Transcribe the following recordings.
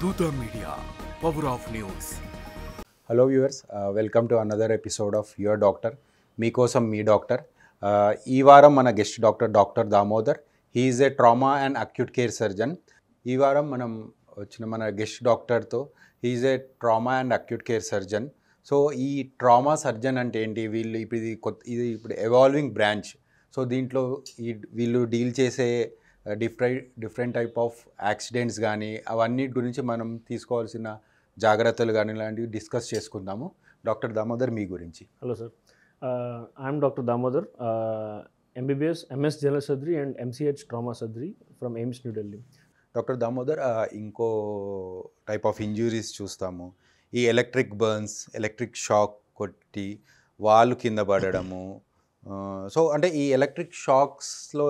Dutta Media, Power of News. Hello viewers, welcome to another episode of your doctor, మీకోసం మీ doctor. ఈ వారం మన guest doctor Damodar. He is a trauma and acute care surgeon. ఈ వారం మనం వచ్చిన మన గెస్ట్ డాక్టర్తో he is a trauma and acute care surgeon. So ఈ ట్రామా సర్జన్ అంటే ఏంటి? వీళ్ళు ఇది ఇప్పుడు ఎవాల్వింగ్ బ్రాంచ్. సో దీంట్లో వీళ్ళు డీల్ చేసే డిఫరెంట్ టైప్ ఆఫ్ యాక్సిడెంట్స్ కానీ అవన్నీ గురించి మనం తీసుకోవాల్సిన జాగ్రత్తలు కానీ ఇలాంటివి డిస్కస్ చేసుకుందాము. డాక్టర్ దామోదర్, మీ గురించి. Hello, sir. I'm Dr. Damodar, MBBS, MS General Surgery and MCH Trauma Surgery from AIIMS, New Delhi. Doctor Damodar, ఇంకో టైప్ ఆఫ్ ఇంజ్యూరీస్ చూస్తాము. ఈ ఎలక్ట్రిక్ బర్న్స్, ఎలక్ట్రిక్ షాక్ కొట్టి వాళ్ళు కింద పడడము. సో అంటే ఈ ఎలక్ట్రిక్ షాక్స్లో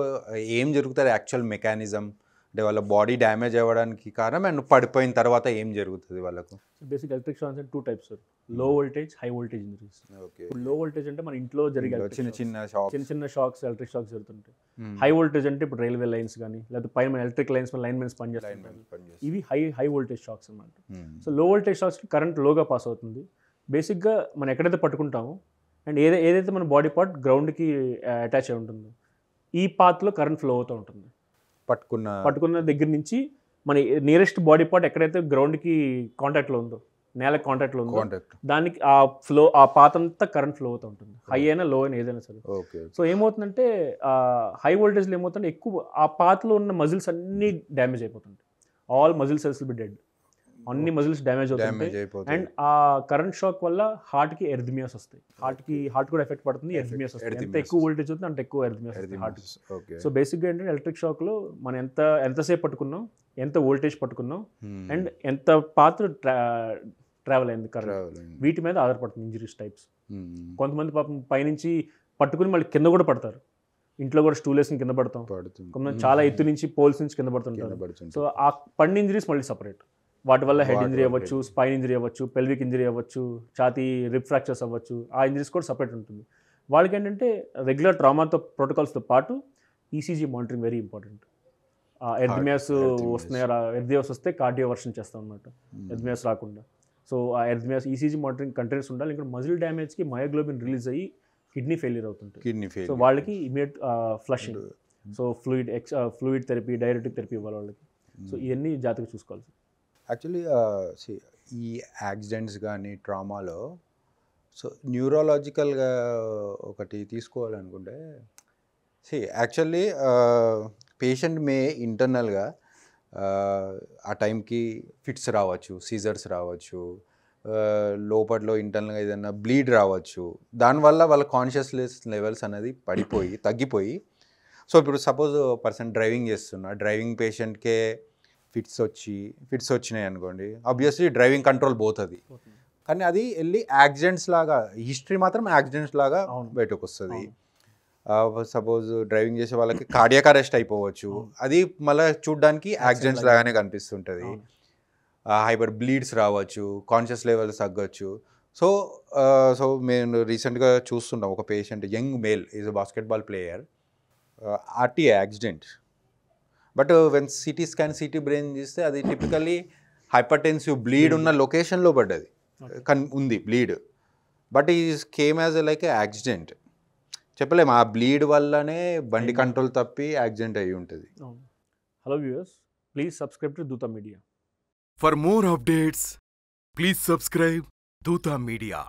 ఏం జరుగుతుంది? యాక్చువల్ మెకానిజం అంటే వాళ్ళ బాడీ డ్యామేజ్ అవ్వడానికి కారణం అండ్ పడిపోయిన తర్వాత ఏం జరుగుతుంది వాళ్ళకు? So basic electric shocks are two types, sir. Low voltage, high voltage injuries. Okay. Low voltage అంటే మన ఇంట్లో జరిగే చిన్న షాక్స్ ఎలక్ట్రిక్ షాక్స్ జరుగుతుంటాయి. హై వోల్టేజ్ అంటే ఇప్పుడు రైల్వే లైన్స్ కానీ లేకపోతే పైన ఎలక్ట్రిక్ లైన్స్ లైన్ మెన్స్ పనిచేస్తాయి. ఇవి హై వోల్టేజ్ షాక్స్ అన్నమాట. సో లో వోల్టేజ్ షాక్స్ కరెంట్ లోగా పాస్ అవుతుంది. బేసిక్గా మనం ఎక్కడైతే పట్టుకుంటామో అండ్ ఏదైతే మన బాడీ పార్ట్ గ్రౌండ్కి అటాచ్ అయి ఉంటుందో ఈ పాత్లో కరెంట్ ఫ్లో అవుతూ ఉంటుంది. పట్టుకున్న దగ్గర నుంచి మన నియరెస్ట్ బాడీ పార్ట్ ఎక్కడైతే గ్రౌండ్కి కాంటాక్ట్లో ఉందో, నేలకు కాంటాక్ట్లో ఉందో దానికి ఆ పాత్ అంతా కరెంట్ ఫ్లో అవుతూ ఉంటుంది. హై అయినా లో అయినా ఏదైనా సరే. సో ఏమవుతుందంటే హై వోల్టేజ్లో ఏమవుతుందంటే ఎక్కువ ఆ పాత్లో ఉన్న మజిల్స్ అన్నీ డ్యామేజ్ అయిపోతుంటాయి. All muscle cells will be dead. అన్ని మజిల్స్ డ్యామేజ్ అవుతాయి. అండ్ ఆ కరెంట్ షాక్ వల్ల హార్ట్కి ఎర్థమియాస్ వస్తాయి. హార్ట్ కూడా ఎఫెక్ట్ పడుతుంది, ఎర్థమియాస్ వస్తాయి. ఎంత ఎక్కువ వోల్టేజ్ అవుతుంది అంత ఎక్కువ ఎర్థమియాస్ వస్తాయి హార్ట్కి. సో బేసిక్గా ఏంటంటే ఎలక్ట్రిక్ షాక్లో మనం ఎంతసేపు పట్టుకున్నాం, ఎంత వోల్టేజ్ పట్టుకున్నాం అండ్ ఎంత పాత్ర ట్రావెల్ అయింది కరెంట్, వీటి మీద ఆధారపడుతుంది ఇంజరీస్ టైప్స్. కొంతమంది పాపం పైనుంచి పట్టుకుని మళ్ళీ కింద కూడా పడతారు. ఇంట్లో కూడా స్టూల్ వేసుకుని కింద పడతాం. కొంతమంది చాలా ఎత్తు నుంచి పోల్స్ నుంచి కింద పడుతుంటారు. సో ఆ పడిన ఇంజరీస్ మళ్ళీ సపరేట్. వాటి వల్ల హెడ్ ఇంజరీ అవ్వచ్చు, స్పైన్ ఇంజరీ అవ్వచ్చు, పెల్విక్ ఇంజరీ అవ్వచ్చు, ఛాతీ రిబ్ ఫ్రాక్చర్స్ అవ్వచ్చు. ఆ ఇంజరీస్ కూడా సపరేట్ ఉంటుంది. వాళ్ళకి ఏంటంటే రెగ్యులర్ ట్రామాతో ప్రోటోకాల్స్తో పాటు ఈసీజీ మానిటరింగ్ వెరీ ఇంపార్టెంట్. ఎర్థమియాస్ వస్తే కార్డియో వర్షన్ చేస్తాం అనమాట, ఎర్థమియాస్ రాకుండా. సో ఆ ఎర్థమియాస్ ఈసీజీ మానిటరింగ్ కంటిన్యూస్ ఉండాలి. ఇంకా మజిల్ డ్యామేజ్కి మయోగ్లోబిన్ రిలీజ్ అయ్యి కిడ్నీ ఫెయిల్యూర్ అవుతుంది. సో వాళ్ళకి immediate flushing, so fluid therapy, diuretic therapy ఇవ్వాలి వాళ్ళకి. సో ఇవన్నీ జాగ్రత్తగా చూసుకోవాలి. యాక్చువల్లీ ఈ యాక్సిడెంట్స్ కానీ ట్రామాలో సో న్యూరాలజికల్గా ఒకటి తీసుకోవాలనుకుంటే యాక్చువల్లీ పేషెంట్ ఇంటర్నల్గా ఆ టైంకి ఫిట్స్ రావచ్చు, సీజర్స్ రావచ్చు, లోపట్లో ఇంటర్నల్గా ఏదైనా బ్లీడ్ రావచ్చు. దానివల్ల వాళ్ళ కాన్షియస్నెస్ లెవెల్స్ అనేది తగ్గిపోయి సో ఇప్పుడు సపోజ్ పర్సన్ డ్రైవింగ్ చేస్తున్నా, డ్రైవింగ్ పేషెంట్కే ఫిట్స్ వచ్చినాయి అనుకోండి, ఆబ్వియస్లీ డ్రైవింగ్ కంట్రోల్ పోతుంది. కానీ అది వెళ్ళి యాక్సిడెంట్స్ లాగా, హిస్టరీ మాత్రం యాక్సిడెంట్స్ లాగా బయటకు వస్తుంది. సపోజ్ డ్రైవింగ్ చేసే వాళ్ళకి కార్డియాక్ అరెస్ట్ అయిపోవచ్చు, అది మళ్ళీ చూడడానికి యాక్సిడెంట్స్ లాగానే కనిపిస్తుంటుంది. హైపర్ బ్లీడ్స్ రావచ్చు, కాన్షియస్ లెవెల్స్ తగ్గొచ్చు. సో మేము రీసెంట్గా చూస్తున్నాం ఒక patient, young male, is a basketball player, RTA accident. But when CT scan, city brain చేస్తే అది టిపికల్లీ హైపర్టెన్సివ్ బ్లీడ్ ఉన్న లొకేషన్లో పడ్డది, ఉంది బ్లీడ్. బట్ ఈ కేమ్ యాజ్ లైక్ ఏ యాక్సిడెంట్. చెప్పలేము, ఆ బ్లీడ్ వల్లనే బండి కంట్రోల్ తప్పి యాక్సిడెంట్ అయ్యి ఉంటుంది. Hello viewers, please subscribe to Dootha media. For more updates, please subscribe Dutta Media.